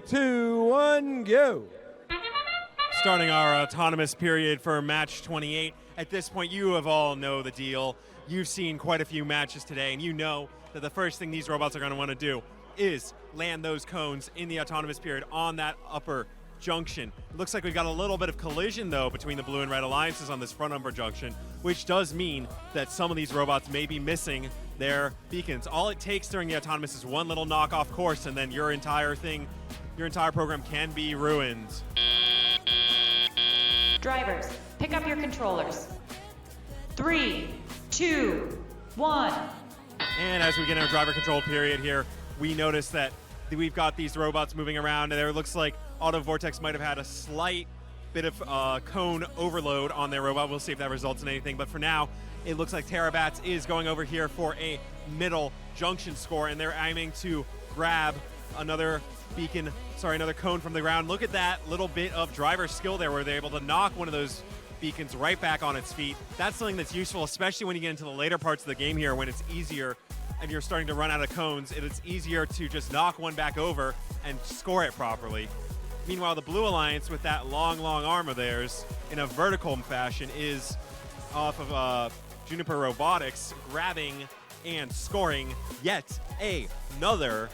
2, 1, go. Starting our autonomous period for match 28. At this point, you have all know the deal. You've seen quite a few matches today, and you know that the first thing these robots are going to want to do is land those cones in the autonomous period on that upper junction. It looks like we've got a little bit of collision, though, between the blue and red alliances on this front upper junction, which does mean that some of these robots may be missing their beacons. All it takes during the autonomous is one little knock off course, and then your entire program can be ruined. Drivers, pick up your controllers. 3, 2, 1. And as we get in our driver control period here, we notice that we've got these robots moving around, and it looks like Auto Vortex might have had a slight bit of cone overload on their robot. We'll see if that results in anything, but for now, it looks like Terabats is going over here for a middle junction score, and they're aiming to grab another cone from the ground. Look at that little bit of driver skill there where they're able to knock one of those beacons right back on its feet. That's something that's useful, especially when you get into the later parts of the game here, when it's easier and you're starting to run out of cones. It's easier to just knock one back over and score it properly. Meanwhile, the Blue Alliance, with that long arm of theirs in a vertical fashion, is off of Juniper Robotics, grabbing and scoring yet another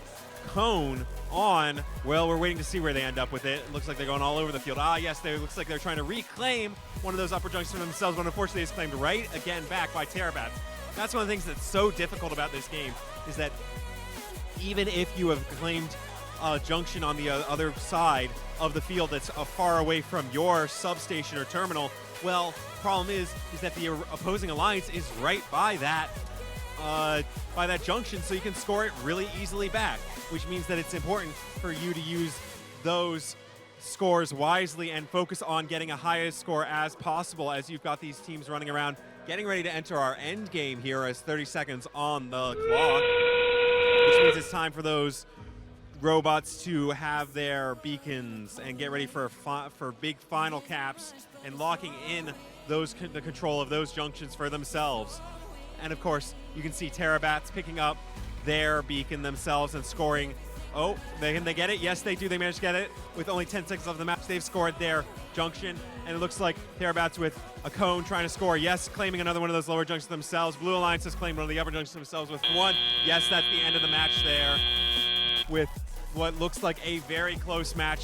cone on, well, we're waiting to see where they end up with it. It looks like they're going all over the field. Yes, it looks like they're trying to reclaim one of those upper junctions for themselves, but unfortunately it's claimed right again back by Terabats. That's one of the things that's so difficult about this game, is that even if you have claimed a junction on the other side of the field that's far away from your substation or terminal, well, problem is that the opposing alliance is right by that junction, so you can score it really easily back, which means that it's important for you to use those scores wisely and focus on getting a highest score as possible as you've got these teams running around, getting ready to enter our end game here as 30 seconds on the clock, which means it's time for those robots to have their beacons and get ready for big final caps and locking in the control of those junctions for themselves. And of course, you can see Terabats picking up their beacon themselves and scoring. Oh, can they get it? Yes, they do. They managed to get it with only 10 seconds of the match. They've scored their junction, and it looks like Terabats with a cone trying to score. Yes, claiming another one of those lower junctions themselves. Blue Alliance has claimed one of the upper junctions themselves with one. Yes, that's the end of the match there with what looks like a very close match.